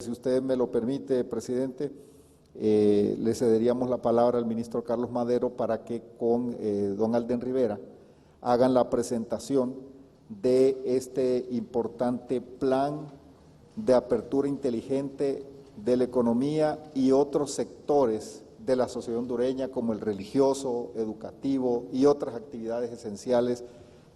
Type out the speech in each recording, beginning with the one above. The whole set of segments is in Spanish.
si usted me lo permite, presidente, le cederíamos la palabra al ministro Carlos Madero para que con don Alden Rivera hagan la presentación de este importante plan de apertura inteligente de la economía y otros sectores de la sociedad hondureña como el religioso, educativo y otras actividades esenciales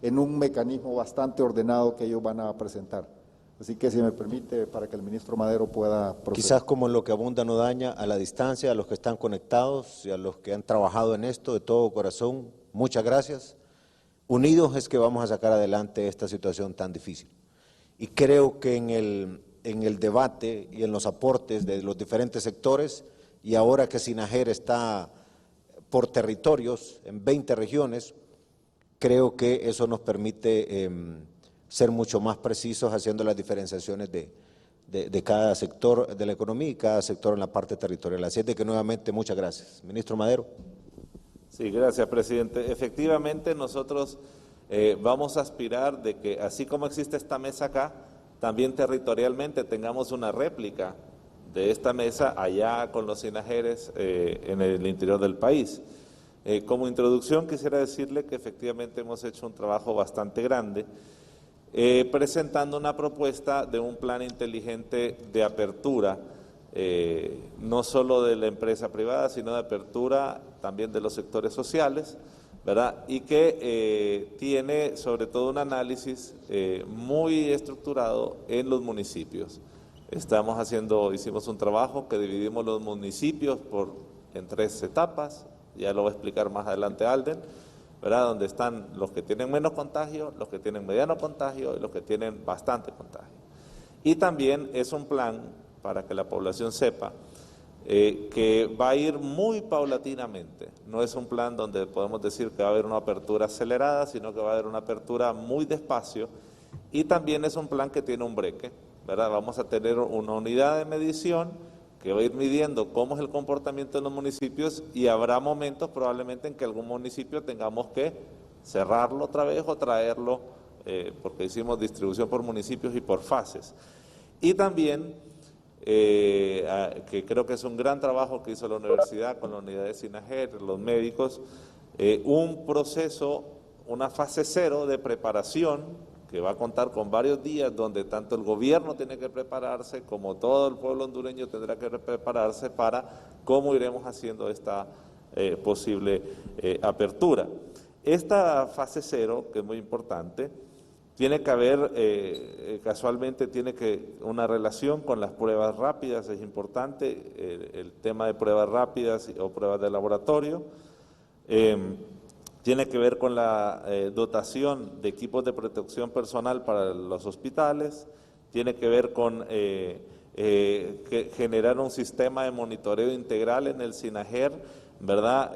en un mecanismo bastante ordenado que ellos van a presentar. Así que, si me permite, para que el ministro Madero pueda proceder. Quizás como en lo que abunda no daña, a la distancia, a los que están conectados y a los que han trabajado en esto de todo corazón, muchas gracias. Unidos es que vamos a sacar adelante esta situación tan difícil. Y creo que en el debate y en los aportes de los diferentes sectores, y ahora que SINAJER está por territorios, en 20 regiones, creo que eso nos permite ser mucho más precisos haciendo las diferenciaciones de cada sector de la economía y cada sector en la parte territorial. Así es de que nuevamente muchas gracias. Ministro Madero. Sí, gracias, presidente. Efectivamente, nosotros vamos a aspirar de que, así como existe esta mesa acá, también territorialmente tengamos una réplica de esta mesa allá con los SINAJERes en el interior del país. Como introducción quisiera decirle que efectivamente hemos hecho un trabajo bastante grande presentando una propuesta de un plan inteligente de apertura, no solo de la empresa privada, sino de apertura también de los sectores sociales, ¿verdad? Y que tiene sobre todo un análisis muy estructurado en los municipios. Hicimos un trabajo que dividimos los municipios en 3 etapas, ya lo va a explicar más adelante Alden, ¿verdad? Donde están los que tienen menos contagio, los que tienen mediano contagio y los que tienen bastante contagio. Y también es un plan, para que la población sepa, que va a ir muy paulatinamente. No es un plan donde podemos decir que va a haber una apertura acelerada, sino que va a haber una apertura muy despacio. Y también es un plan que tiene un breque, ¿verdad? Vamos a tener una unidad de medición que va a ir midiendo cómo es el comportamiento en los municipios y habrá momentos probablemente en que algún municipio tengamos que cerrarlo otra vez o traerlo, porque hicimos distribución por municipios y por fases. Y también, que creo que es un gran trabajo que hizo la universidad con la unidad de SINAJER, los médicos, un proceso, una fase 0 de preparación que va a contar con varios días donde tanto el gobierno tiene que prepararse como todo el pueblo hondureño tendrá que prepararse para cómo iremos haciendo esta posible apertura. Esta fase 0, que es muy importante, tiene que haber, casualmente tiene que una relación con las pruebas rápidas, es importante el tema de pruebas rápidas o pruebas de laboratorio. Tiene que ver con la dotación de equipos de protección personal para los hospitales, tiene que ver con generar un sistema de monitoreo integral en el SINAJER, ¿verdad?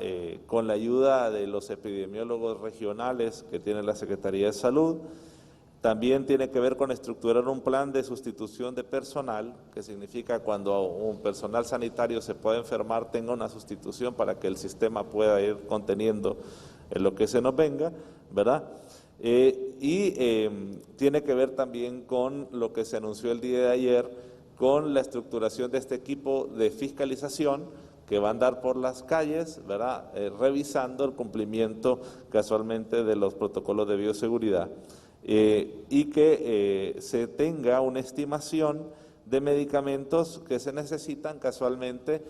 Con la ayuda de los epidemiólogos regionales que tiene la Secretaría de Salud. También tiene que ver con estructurar un plan de sustitución de personal, que significa cuando un personal sanitario se pueda enfermar, tenga una sustitución para que el sistema pueda ir conteniendo lo que se nos venga, ¿verdad? Tiene que ver también con lo que se anunció el día de ayer, con la estructuración de este equipo de fiscalización que va a andar por las calles, ¿verdad? Revisando el cumplimiento casualmente de los protocolos de bioseguridad. Y que se tenga una estimación de medicamentos que se necesitan casualmente,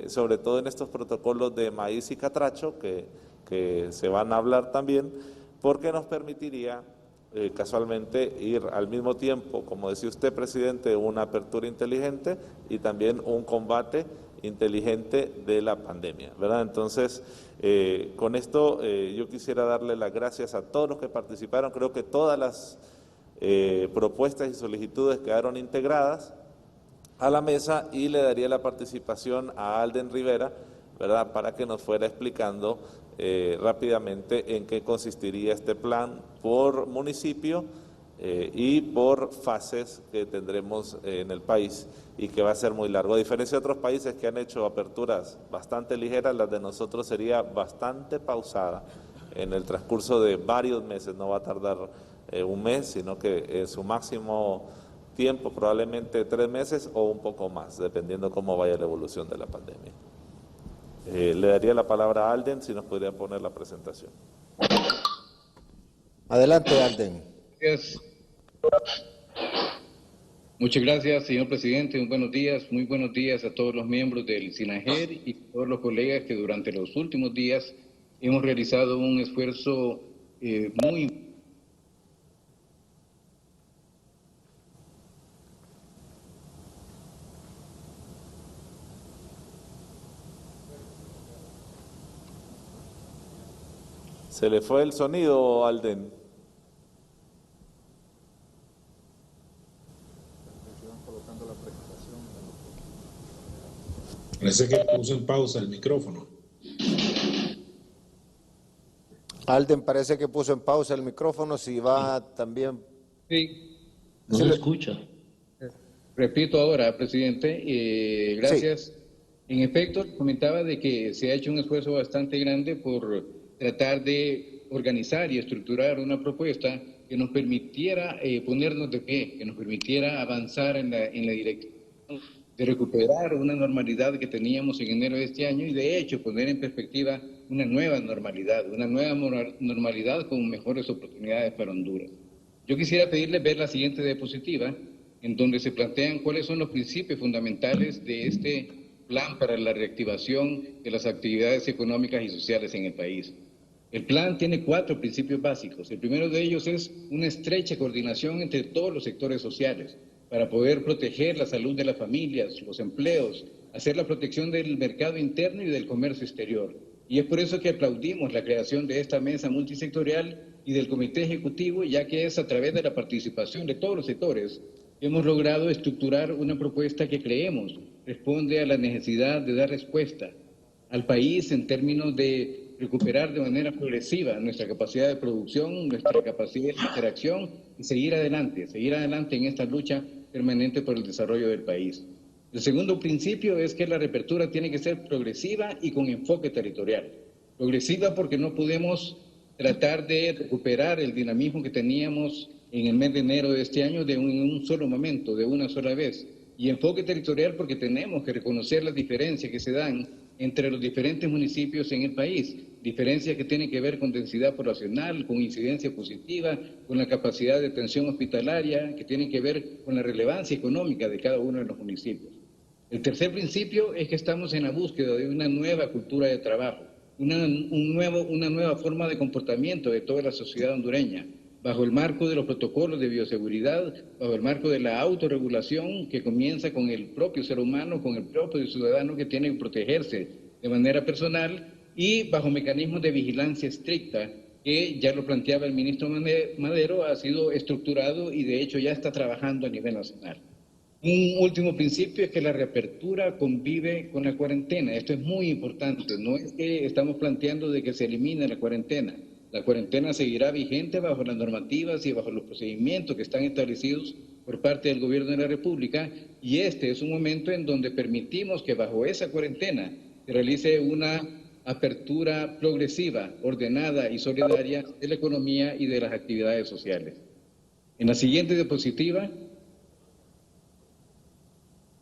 sobre todo en estos protocolos de maíz y catracho que se van a hablar también, porque nos permitiría casualmente ir al mismo tiempo, como decía usted, presidente, una apertura inteligente y también un combate inteligente de la pandemia, ¿verdad? Entonces, con esto yo quisiera darle las gracias a todos los que participaron. Creo que todas las propuestas y solicitudes quedaron integradas a la mesa y le daría la participación a Alden Rivera, ¿verdad?, para que nos fuera explicando rápidamente en qué consistiría este plan por municipio y por fases que tendremos en el país y que va a ser muy largo. A diferencia de otros países que han hecho aperturas bastante ligeras, las de nosotros sería bastante pausada en el transcurso de varios meses, no va a tardar un mes, sino que en su máximo tiempo, probablemente 3 meses o un poco más, dependiendo cómo vaya la evolución de la pandemia. Le daría la palabra a Alden, si nos podría poner la presentación. Adelante, Alden. Gracias. Muchas gracias, señor presidente. Muy buenos días a todos los miembros del SINAJER y a todos los colegas que durante los últimos días hemos realizado un esfuerzo muy ¿Se le fue el sonido, Alden? Parece que puso en pausa el micrófono. Alden parece que puso en pausa el micrófono, si va también... Sí. No se escucha. Repito ahora, presidente, gracias. En efecto, comentaba de que se ha hecho un esfuerzo bastante grande por tratar de organizar y estructurar una propuesta que nos permitiera ponernos de pie, que nos permitiera avanzar en la dirección de recuperar una normalidad que teníamos en enero de este año y de hecho poner en perspectiva una nueva normalidad con mejores oportunidades para Honduras. Yo quisiera pedirles ver la siguiente diapositiva, en donde se plantean cuáles son los principios fundamentales de este plan para la reactivación de las actividades económicas y sociales en el país. El plan tiene 4 principios básicos. El primero de ellos es una estrecha coordinación entre todos los sectores sociales para poder proteger la salud de las familias, los empleos, hacer la protección del mercado interno y del comercio exterior. Y es por eso que aplaudimos la creación de esta mesa multisectorial y del comité ejecutivo, ya que es a través de la participación de todos los sectores que hemos logrado estructurar una propuesta que creemos responde a la necesidad de dar respuesta al país en términos de recuperar de manera progresiva nuestra capacidad de producción, nuestra capacidad de interacción y seguir adelante en esta lucha permanente por el desarrollo del país. El segundo principio es que la reapertura tiene que ser progresiva y con enfoque territorial. Progresiva porque no podemos tratar de recuperar el dinamismo que teníamos en el mes de enero de este año en un solo momento, de una sola vez. Y enfoque territorial porque tenemos que reconocer las diferencias que se dan entre los diferentes municipios en el país, diferencias que tienen que ver con densidad poblacional, con incidencia positiva, con la capacidad de atención hospitalaria, que tienen que ver con la relevancia económica de cada uno de los municipios. El tercer principio es que estamos en la búsqueda de una nueva cultura de trabajo, una nueva forma de comportamiento de toda la sociedad hondureña, bajo el marco de los protocolos de bioseguridad, bajo el marco de la autorregulación que comienza con el propio ser humano, con el propio ciudadano que tiene que protegerse de manera personal y bajo mecanismos de vigilancia estricta que ya lo planteaba el ministro Madero, ha sido estructurado y de hecho ya está trabajando a nivel nacional. Un último principio es que la reapertura convive con la cuarentena. Esto es muy importante. No es que estamos planteando de que se elimine la cuarentena. La cuarentena seguirá vigente bajo las normativas y bajo los procedimientos que están establecidos por parte del Gobierno de la República y este es un momento en donde permitimos que bajo esa cuarentena se realice una apertura progresiva, ordenada y solidaria de la economía y de las actividades sociales. En la siguiente diapositiva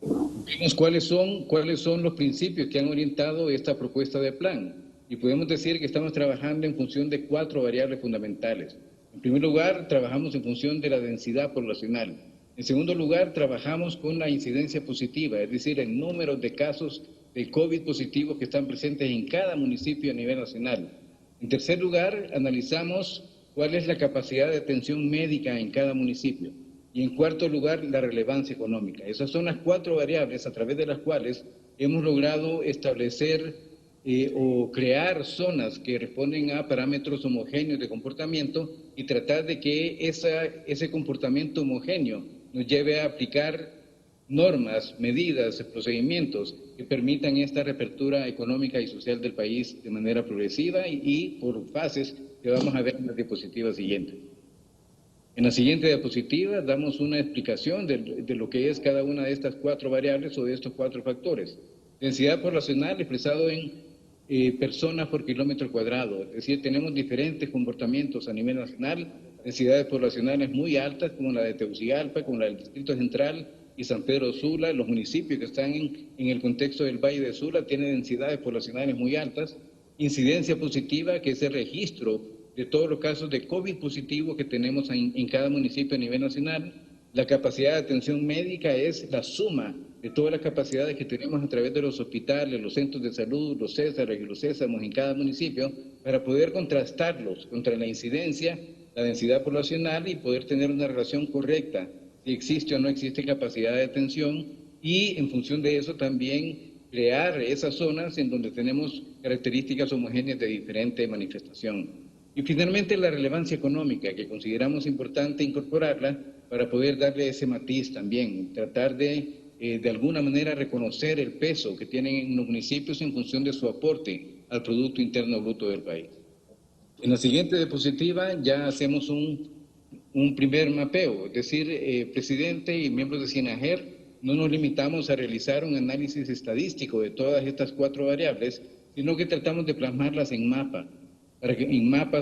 vemos cuáles son los principios que han orientado esta propuesta de plan. Y podemos decir que estamos trabajando en función de 4 variables fundamentales. En primer lugar, trabajamos en función de la densidad poblacional. En segundo lugar, trabajamos con la incidencia positiva, es decir, el número de casos de COVID positivos que están presentes en cada municipio a nivel nacional. En tercer lugar, analizamos cuál es la capacidad de atención médica en cada municipio. Y en cuarto lugar, la relevancia económica. Esas son las 4 variables a través de las cuales hemos logrado establecer o crear zonas que responden a parámetros homogéneos de comportamiento y tratar de que ese comportamiento homogéneo nos lleve a aplicar normas, medidas, procedimientos que permitan esta reapertura económica y social del país de manera progresiva y por fases que vamos a ver en la diapositiva siguiente. En la siguiente diapositiva damos una explicación de lo que es cada una de estas 4 variables o de estos 4 factores. Densidad poblacional expresado en personas por kilómetro cuadrado, es decir, tenemos diferentes comportamientos a nivel nacional, densidades poblacionales muy altas, como la de Tegucigalpa, como la del Distrito Central y San Pedro Sula. Los municipios que están en el contexto del Valle de Sula tienen densidades poblacionales muy altas. Incidencia positiva, que es el registro de todos los casos de COVID positivo que tenemos en cada municipio a nivel nacional. La capacidad de atención médica es la suma de todas las capacidades que tenemos a través de los hospitales, los centros de salud, los césares y los sésamos en cada municipio, para poder contrastarlos contra la incidencia, la densidad poblacional y poder tener una relación correcta si existe o no existe capacidad de atención, y en función de eso también crear esas zonas en donde tenemos características homogéneas de diferente manifestación. Y finalmente la relevancia económica, que consideramos importante incorporarla para poder darle ese matiz también, tratar de alguna manera reconocer el peso que tienen los municipios en función de su aporte al Producto Interno Bruto del país. En la siguiente diapositiva ya hacemos un primer mapeo, es decir, presidente y miembros de SINAGER, no nos limitamos a realizar un análisis estadístico de todas estas 4 variables, sino que tratamos de plasmarlas en mapas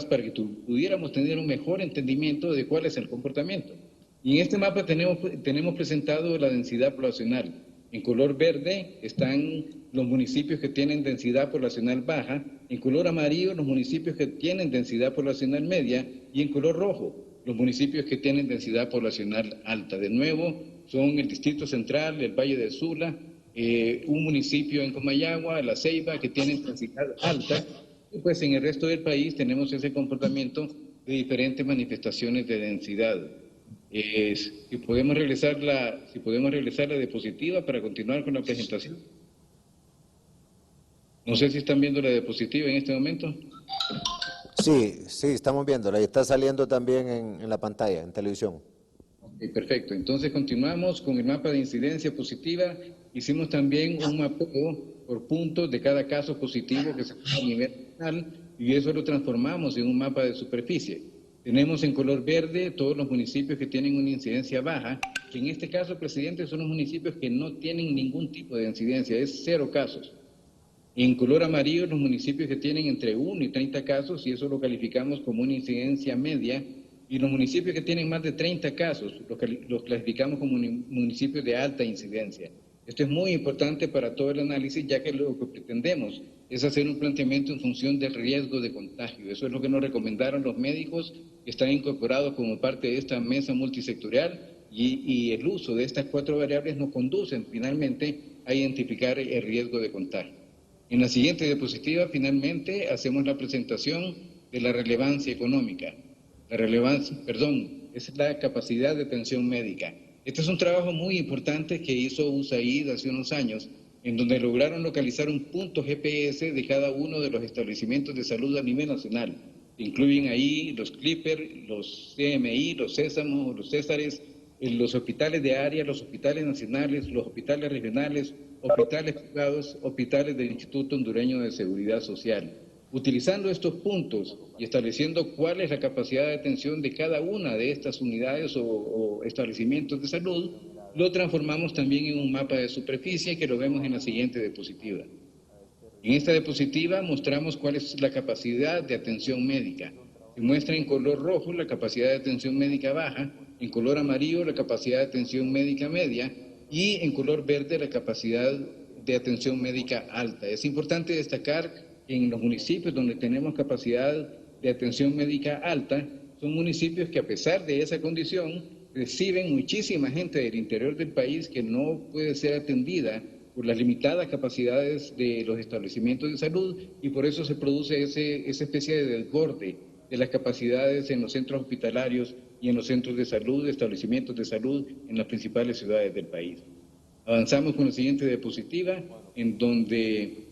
para que pudiéramos tener un mejor entendimiento de cuál es el comportamiento. Y en este mapa tenemos presentado la densidad poblacional. En color verde están los municipios que tienen densidad poblacional baja, en color amarillo los municipios que tienen densidad poblacional media y en color rojo los municipios que tienen densidad poblacional alta. De nuevo, son el Distrito Central, el Valle de Sula, un municipio en Comayagua, La Ceiba, que tienen densidad alta, y pues en el resto del país tenemos ese comportamiento de diferentes manifestaciones de densidad. Si podemos regresar la diapositiva para continuar con la presentación. No sé si están viendo la diapositiva en este momento. Sí, estamos viéndola y está saliendo también en la pantalla, en televisión. Okay, perfecto. Entonces continuamos con el mapa de incidencia positiva. Hicimos también un mapeo por puntos de cada caso positivo que se hace a nivel nacional y eso lo transformamos en un mapa de superficie. Tenemos en color verde todos los municipios que tienen una incidencia baja, que en este caso, presidente, son los municipios que no tienen ningún tipo de incidencia, es 0 casos. En color amarillo, los municipios que tienen entre 1 y 30 casos, y eso lo calificamos como una incidencia media, y los municipios que tienen más de 30 casos, los clasificamos como municipios de alta incidencia. Esto es muy importante para todo el análisis, ya que lo que pretendemos es hacer un planteamiento en función del riesgo de contagio. Eso es lo que nos recomendaron los médicos que están incorporados como parte de esta mesa multisectorial, y el uso de estas 4 variables nos conducen finalmente a identificar el riesgo de contagio. En la siguiente diapositiva, finalmente, hacemos la presentación de la relevancia económica. Es la capacidad de atención médica. Este es un trabajo muy importante que hizo USAID hace unos años, en donde lograron localizar un punto GPS de cada uno de los establecimientos de salud a nivel nacional. Incluyen ahí los Clipper, los CMI, los Sésamos, los Césares, los hospitales de área, los hospitales nacionales, los hospitales regionales, hospitales privados, hospitales del Instituto Hondureño de Seguridad Social. Utilizando estos puntos y estableciendo cuál es la capacidad de atención de cada una de estas unidades o establecimientos de salud, lo transformamos también en un mapa de superficie que lo vemos en la siguiente diapositiva. En esta diapositiva mostramos cuál es la capacidad de atención médica. Se muestra en color rojo la capacidad de atención médica baja, en color amarillo la capacidad de atención médica media y en color verde la capacidad de atención médica alta. Es importante destacar que en los municipios donde tenemos capacidad de atención médica alta, son municipios que a pesar de esa condición reciben muchísima gente del interior del país que no puede ser atendida por las limitadas capacidades de los establecimientos de salud, y por eso se produce esa especie de desborde de las capacidades en los centros hospitalarios y en los centros de salud, establecimientos de salud en las principales ciudades del país. Avanzamos con la siguiente diapositiva, en donde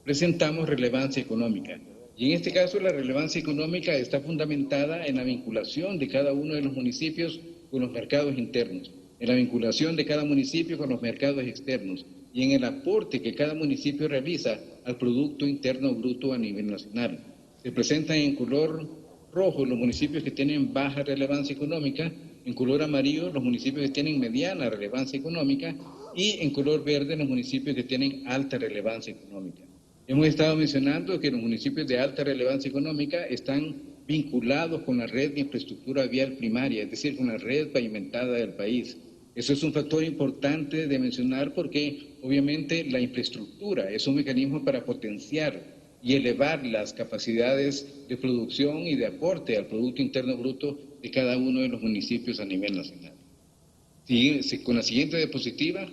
presentamos relevancia económica. Y en este caso la relevancia económica está fundamentada en la vinculación de cada uno de los municipios con los mercados internos, en la vinculación de cada municipio con los mercados externos y en el aporte que cada municipio realiza al Producto Interno Bruto a nivel nacional. Se presentan en color rojo los municipios que tienen baja relevancia económica, en color amarillo los municipios que tienen mediana relevancia económica y en color verde los municipios que tienen alta relevancia económica. Hemos estado mencionando que los municipios de alta relevancia económica están vinculados con la red de infraestructura vial primaria, es decir, con la red pavimentada del país. Eso es un factor importante de mencionar porque obviamente la infraestructura es un mecanismo para potenciar y elevar las capacidades de producción y de aporte al Producto Interno Bruto de cada uno de los municipios a nivel nacional. Con la siguiente diapositiva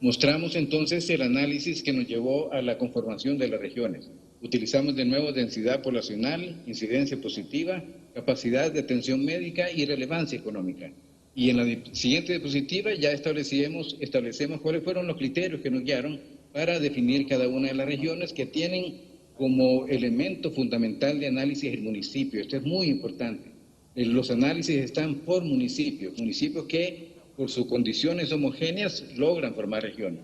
mostramos entonces el análisis que nos llevó a la conformación de las regiones. Utilizamos de nuevo densidad poblacional, incidencia positiva, capacidad de atención médica y relevancia económica. Y en la siguiente diapositiva ya establecemos cuáles fueron los criterios que nos guiaron para definir cada una de las regiones que tienen como elemento fundamental de análisis el municipio. Esto es muy importante. Los análisis están por municipios que por sus condiciones homogéneas logran formar regiones.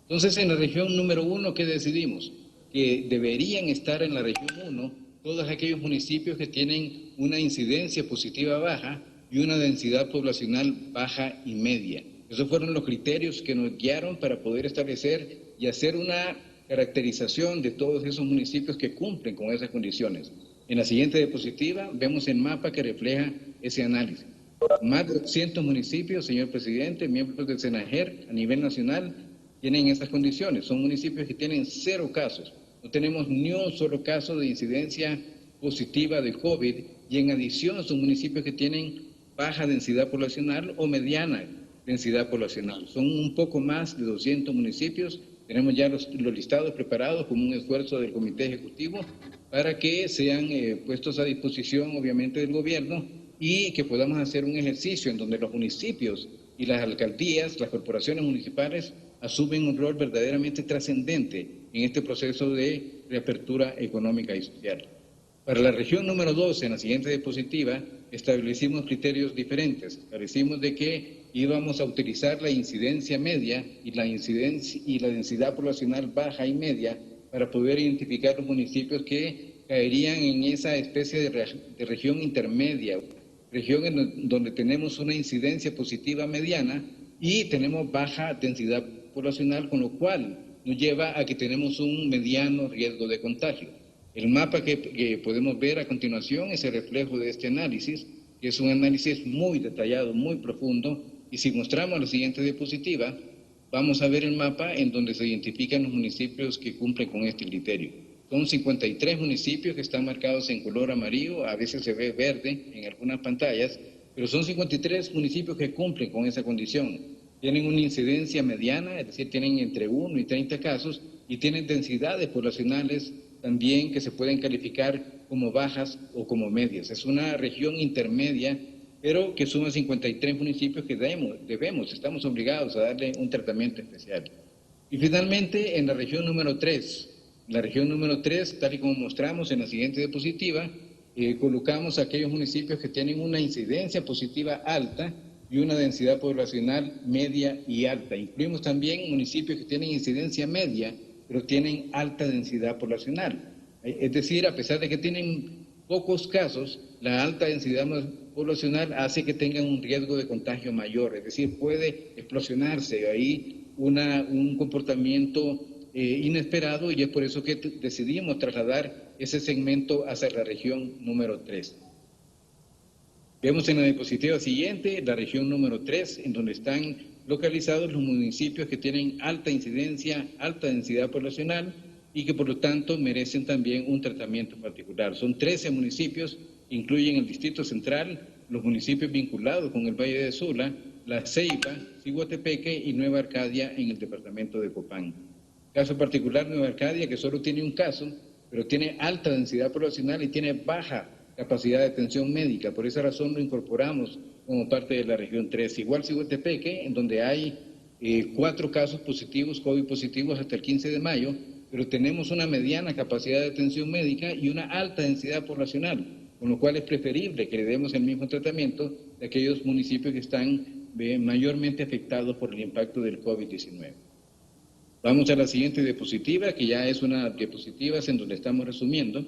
Entonces, en la región número 1, ¿qué decidimos? Que deberían estar en la región 1 todos aquellos municipios que tienen una incidencia positiva baja y una densidad poblacional baja y media. Esos fueron los criterios que nos guiaron para poder establecer y hacer una caracterización de todos esos municipios que cumplen con esas condiciones. En la siguiente diapositiva vemos el mapa que refleja ese análisis. Más de 200 municipios, señor presidente, miembros del SENAGER a nivel nacional, tienen esas condiciones. Son municipios que tienen 0 casos. No tenemos ni un solo caso de incidencia positiva de COVID y en adición son municipios que tienen baja densidad poblacional o mediana densidad poblacional. Son un poco más de 200 municipios. Tenemos ya los listados preparados como un esfuerzo del Comité Ejecutivo para que sean puestos a disposición, obviamente, del gobierno y que podamos hacer un ejercicio en donde los municipios y las alcaldías, las corporaciones municipales, asumen un rol verdaderamente trascendente en este proceso de reapertura económica y social. Para la región número 2, en la siguiente diapositiva, establecimos criterios diferentes. Establecimos de que íbamos a utilizar la incidencia media y la densidad poblacional baja y media para poder identificar los municipios que caerían en esa especie de región intermedia, región en donde tenemos una incidencia positiva mediana y tenemos baja densidad poblacional, con lo cual nos lleva a que tenemos un mediano riesgo de contagio. El mapa que podemos ver a continuación es el reflejo de este análisis, que es un análisis muy detallado, muy profundo, y si mostramos la siguiente diapositiva, vamos a ver el mapa en donde se identifican los municipios que cumplen con este criterio. Son 53 municipios que están marcados en color amarillo, a veces se ve verde en algunas pantallas, pero son 53 municipios que cumplen con esa condición. Tienen una incidencia mediana, es decir, tienen entre 1 y 30 casos, y tienen densidades poblacionales también que se pueden calificar como bajas o como medias. Es una región intermedia, pero que suma 53 municipios que estamos obligados a darle un tratamiento especial. Y finalmente, en la región número 3, tal y como mostramos en la siguiente diapositiva, colocamos aquellos municipios que tienen una incidencia positiva alta y una densidad poblacional media y alta. Incluimos también municipios que tienen incidencia media, pero tienen alta densidad poblacional. Es decir, a pesar de que tienen pocos casos, la alta densidad poblacional hace que tengan un riesgo de contagio mayor, es decir, puede explosionarse ahí un comportamiento inesperado, y es por eso que decidimos trasladar ese segmento hacia la región número 3. Vemos en la diapositiva siguiente la región número 3, en donde están localizados los municipios que tienen alta incidencia, alta densidad poblacional y que por lo tanto merecen también un tratamiento particular. Son 13 municipios, incluyen el Distrito Central, los municipios vinculados con el Valle de Sula, La Ceiba, Ciguatepeque y Nueva Arcadia en el departamento de Copán. Caso particular, Nueva Arcadia, que solo tiene un caso, pero tiene alta densidad poblacional y tiene baja capacidad de atención médica. Por esa razón lo incorporamos como parte de la región 3. Igual Ciguatepeque, en donde hay 4 casos positivos, COVID positivos hasta el 15 de mayo, pero tenemos una mediana capacidad de atención médica y una alta densidad poblacional, con lo cual es preferible que le demos el mismo tratamiento de aquellos municipios que están mayormente afectados por el impacto del COVID-19. Vamos a la siguiente diapositiva, que ya es una diapositiva en donde estamos resumiendo,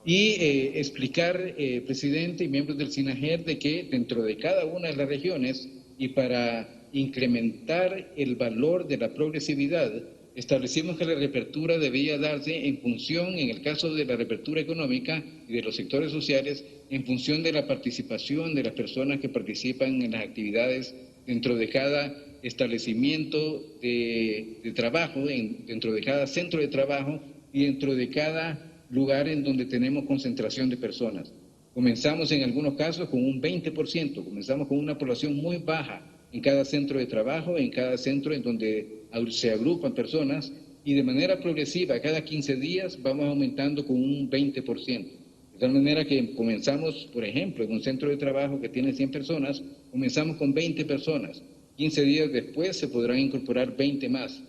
y explicar, presidente y miembros del SENAGER, de que dentro de cada una de las regiones y para incrementar el valor de la progresividad, establecimos que la reapertura debía darse en función, en el caso de la reapertura económica y de los sectores sociales, en función de la participación de las personas que participan en las actividades dentro de cada establecimiento de trabajo, dentro de cada centro de trabajo y dentro de cada lugar en donde tenemos concentración de personas. Comenzamos en algunos casos con un 20%, comenzamos con una población muy baja en cada centro de trabajo, en cada centro en donde se agrupan personas, y de manera progresiva, cada 15 días vamos aumentando con un 20%. De tal manera que comenzamos, por ejemplo, en un centro de trabajo que tiene 100 personas, comenzamos con 20 personas. 15 días después se podrán incorporar 20 más.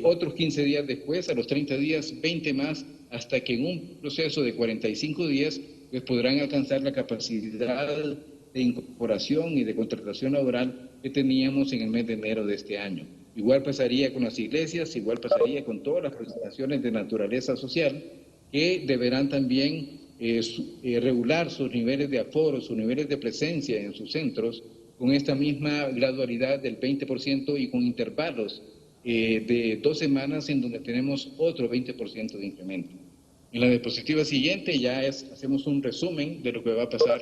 Otros 15 días después, a los 30 días, 20 más, hasta que en un proceso de 45 días pues podrán alcanzar la capacidad de incorporación y de contratación laboral que teníamos en el mes de enero de este año. Igual pasaría con las iglesias, igual pasaría con todas las prestaciones de naturaleza social, que deberán también regular sus niveles de aforo, sus niveles de presencia en sus centros, con esta misma gradualidad del 20% y con intervalos de 2 semanas en donde tenemos otro 20% de incremento. En la diapositiva siguiente ya hacemos un resumen de lo que va a pasar.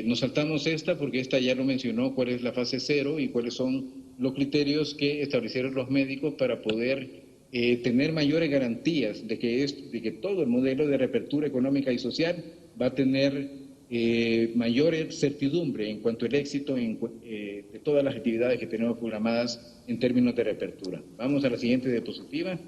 Nos saltamos esta porque esta ya lo mencionó, cuál es la fase 0 y cuáles son los criterios que establecieron los médicos para poder tener mayores garantías de que todo el modelo de reapertura económica y social va a tener mayor certidumbre en cuanto al éxito de todas las actividades que tenemos programadas en términos de reapertura. Vamos a la siguiente diapositiva,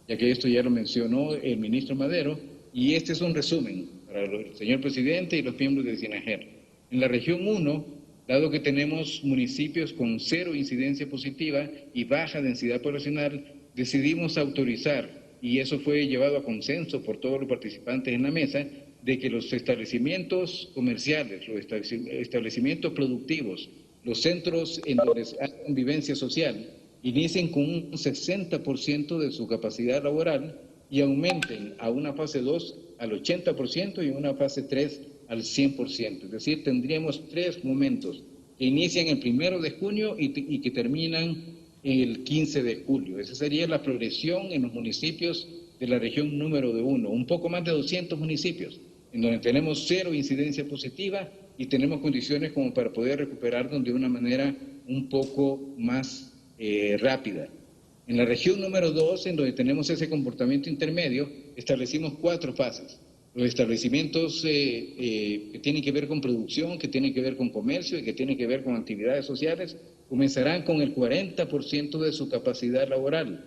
ya que esto ya lo mencionó el ministro Madero, y este es un resumen para el señor presidente y los miembros de SINAGER. En la región 1, dado que tenemos municipios con 0 incidencia positiva y baja densidad poblacional, decidimos autorizar, y eso fue llevado a consenso por todos los participantes en la mesa, de que los establecimientos comerciales, los establecimientos productivos, los centros en donde hay convivencia social, inicien con un 60% de su capacidad laboral y aumenten a una fase 2 al 80% y en una fase 3 al 100%. Es decir, tendríamos 3 momentos que inician el 1 de junio y que terminan el 15 de julio. Esa sería la progresión en los municipios de la región número 1, un poco más de 200 municipios, en donde tenemos 0 incidencia positiva y tenemos condiciones como para poder recuperarnos de una manera un poco más rápida. En la región número 2, en donde tenemos ese comportamiento intermedio, establecimos 4 fases. Los establecimientos que tienen que ver con producción, que tienen que ver con comercio y que tienen que ver con actividades sociales, comenzarán con el 40% de su capacidad laboral.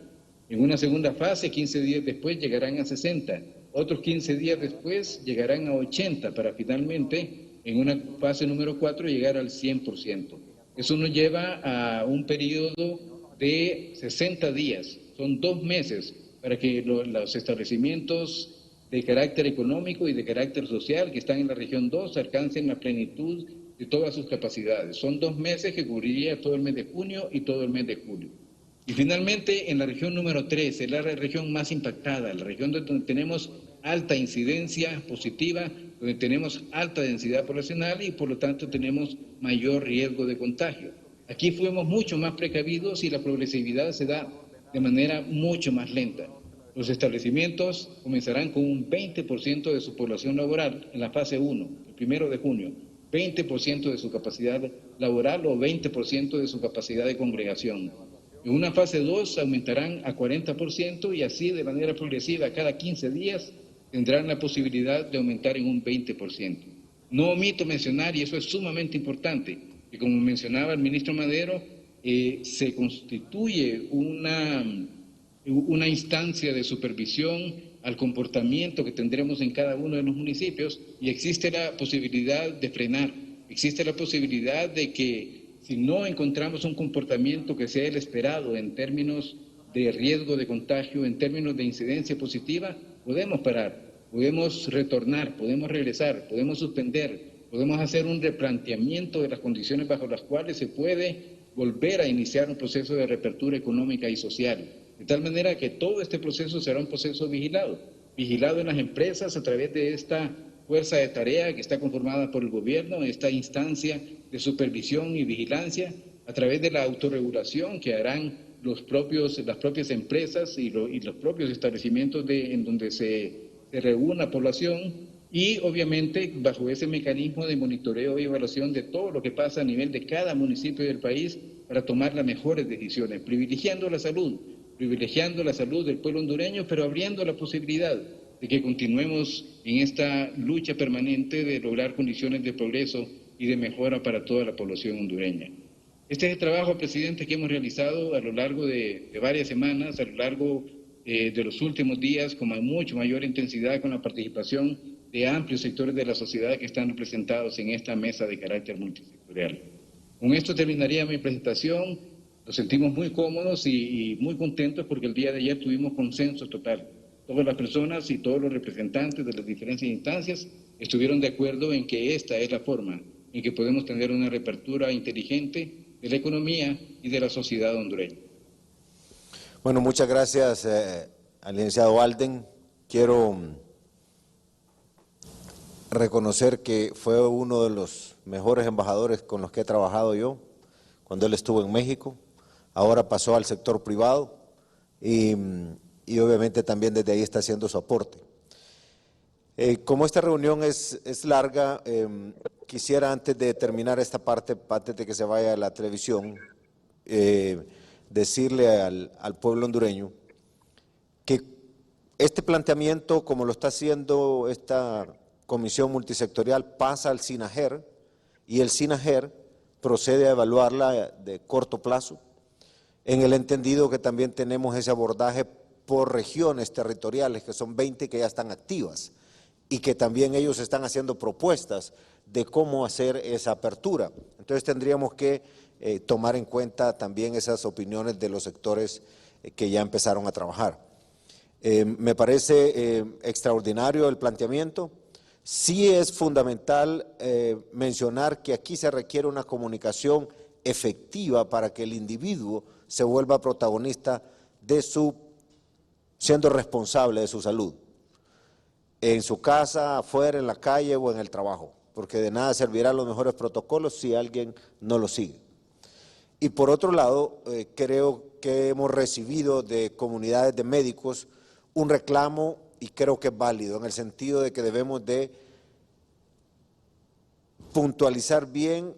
En una segunda fase, 15 días después, llegarán a 60. Otros 15 días después llegarán a 80 para finalmente, en una fase número 4, llegar al 100%. Eso nos lleva a un periodo de 60 días. Son 2 meses para que los establecimientos de carácter económico y de carácter social que están en la región 2 alcancen la plenitud de todas sus capacidades. Son 2 meses que cubriría todo el mes de junio y todo el mes de julio. Y finalmente, en la región número 3, es la región más impactada, la región donde tenemos alta incidencia positiva, donde tenemos alta densidad poblacional y por lo tanto tenemos mayor riesgo de contagio. Aquí fuimos mucho más precavidos y la progresividad se da de manera mucho más lenta. Los establecimientos comenzarán con un 20% de su población laboral en la fase 1, el 1 de junio, 20% de su capacidad laboral o 20% de su capacidad de congregación. En una fase 2 aumentarán a 40% y así de manera progresiva cada 15 días tendrán la posibilidad de aumentar en un 20%. No omito mencionar, y eso es sumamente importante, que como mencionaba el ministro Madero, se constituye una instancia de supervisión al comportamiento que tendremos en cada uno de los municipios y existe la posibilidad de frenar, existe la posibilidad de que si no encontramos un comportamiento que sea el esperado en términos de riesgo de contagio, en términos de incidencia positiva, podemos parar, podemos retornar, podemos regresar, podemos suspender, podemos hacer un replanteamiento de las condiciones bajo las cuales se puede volver a iniciar un proceso de reapertura económica y social. De tal manera que todo este proceso será un proceso vigilado en las empresas a través de esta fuerza de tarea que está conformada por el gobierno, esta instancia de supervisión y vigilancia, a través de la autorregulación que harán las propias empresas y los propios establecimientos en donde se reúne la población, y obviamente bajo ese mecanismo de monitoreo y evaluación de todo lo que pasa a nivel de cada municipio del país para tomar las mejores decisiones, privilegiando la salud del pueblo hondureño, pero abriendo la posibilidad de que continuemos en esta lucha permanente de lograr condiciones de progreso y de mejora para toda la población hondureña. Este es el trabajo, presidente, que hemos realizado a lo largo de varias semanas, a lo largo de los últimos días, con mucho mayor intensidad, con la participación de amplios sectores de la sociedad que están representados en esta mesa de carácter multisectorial. Con esto terminaría mi presentación. Nos sentimos muy cómodos y muy contentos porque el día de ayer tuvimos consenso total. Todas las personas y todos los representantes de las diferentes instancias estuvieron de acuerdo en que esta es la forma en que podemos tener una reapertura inteligente de la economía y de la sociedad hondureña. Bueno, muchas gracias al licenciado Alden. Quiero reconocer que fue uno de los mejores embajadores con los que he trabajado yo cuando él estuvo en México. Ahora pasó al sector privado y obviamente también desde ahí está haciendo su aporte. Como esta reunión es larga, quisiera antes de terminar esta parte, antes de que se vaya a la televisión, decirle al pueblo hondureño que este planteamiento, como lo está haciendo esta comisión multisectorial, pasa al SINAGER y el SINAGER procede a evaluarla de corto plazo, en el entendido que también tenemos ese abordaje por regiones territoriales, que son 20 que ya están activas, y que también ellos están haciendo propuestas de cómo hacer esa apertura. Entonces tendríamos que tomar en cuenta también esas opiniones de los sectores que ya empezaron a trabajar. Me parece extraordinario el planteamiento. Sí es fundamental mencionar que aquí se requiere una comunicación efectiva para que el individuo se vuelva protagonista de siendo responsable de su salud, en su casa, afuera, en la calle o en el trabajo, porque de nada servirán los mejores protocolos si alguien no los sigue. Y por otro lado, creo que hemos recibido de comunidades de médicos un reclamo, y creo que es válido, en el sentido de que debemos de puntualizar bien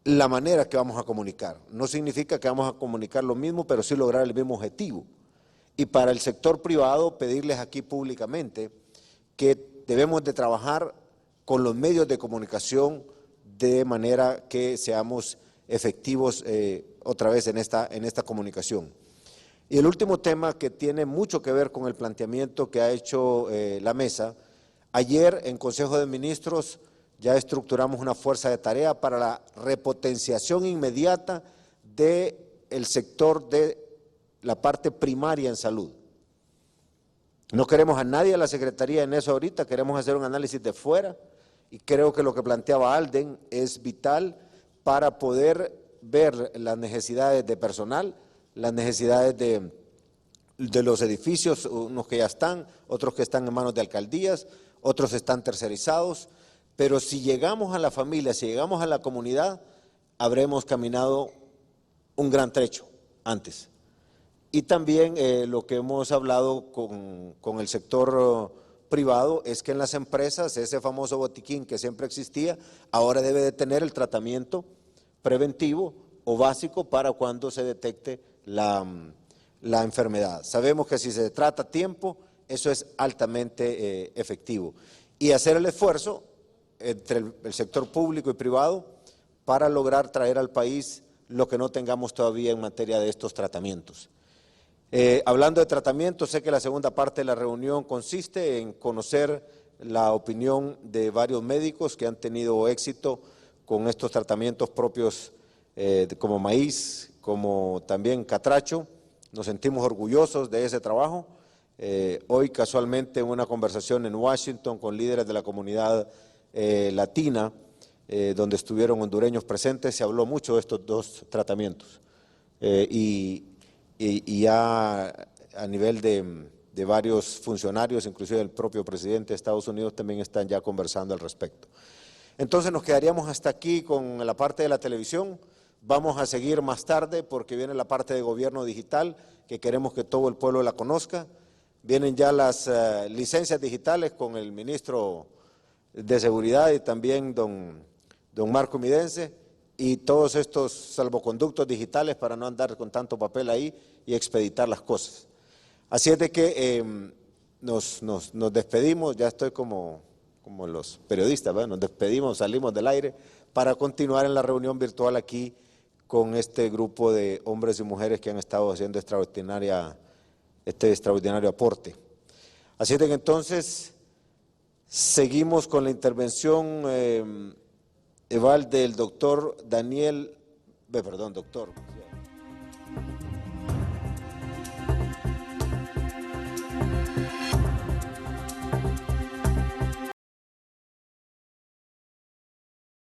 la manera que vamos a comunicar. No significa que vamos a comunicar lo mismo, pero sí lograr el mismo objetivo. Y para el sector privado, pedirles aquí públicamente que debemos de trabajar con los medios de comunicación de manera que seamos efectivos otra vez en esta comunicación. Y el último tema que tiene mucho que ver con el planteamiento que ha hecho la mesa, ayer en Consejo de Ministros ya estructuramos una fuerza de tarea para la repotenciación inmediata del sector de la parte primaria en salud. No queremos a nadie a la Secretaría en eso ahorita, queremos hacer un análisis de fuera y creo que lo que planteaba Alden es vital para poder ver las necesidades de personal, las necesidades de los edificios, unos que ya están, otros que están en manos de alcaldías, otros están tercerizados, pero si llegamos a la familia, si llegamos a la comunidad, habremos caminado un gran trecho antes. Y también lo que hemos hablado con el sector privado es que en las empresas ese famoso botiquín que siempre existía, ahora debe de tener el tratamiento preventivo o básico para cuando se detecte la enfermedad. Sabemos que si se trata a tiempo, eso es altamente efectivo. Y hacer el esfuerzo entre el sector público y privado para lograr traer al país lo que no tengamos todavía en materia de estos tratamientos. Hablando de tratamientos, sé que la segunda parte de la reunión consiste en conocer la opinión de varios médicos que han tenido éxito con estos tratamientos propios como maíz, como también catracho. Nos sentimos orgullosos de ese trabajo. Hoy casualmente en una conversación en Washington con líderes de la comunidad latina, donde estuvieron hondureños presentes, se habló mucho de estos dos tratamientos. Y ya a nivel de varios funcionarios, inclusive el propio presidente de Estados Unidos, también están ya conversando al respecto. Entonces nos quedaríamos hasta aquí con la parte de la televisión. Vamos a seguir más tarde porque viene la parte de gobierno digital, que queremos que todo el pueblo la conozca. Vienen ya las licencias digitales con el ministro de Seguridad y también don Marco Midense, y todos estos salvoconductos digitales para no andar con tanto papel ahí y expeditar las cosas. Así es de que nos despedimos, ya estoy como los periodistas, ¿verdad? Nos despedimos, salimos del aire para continuar en la reunión virtual aquí con este grupo de hombres y mujeres que han estado haciendo este extraordinario aporte. Así es de que entonces seguimos con la intervención del doctor doctor.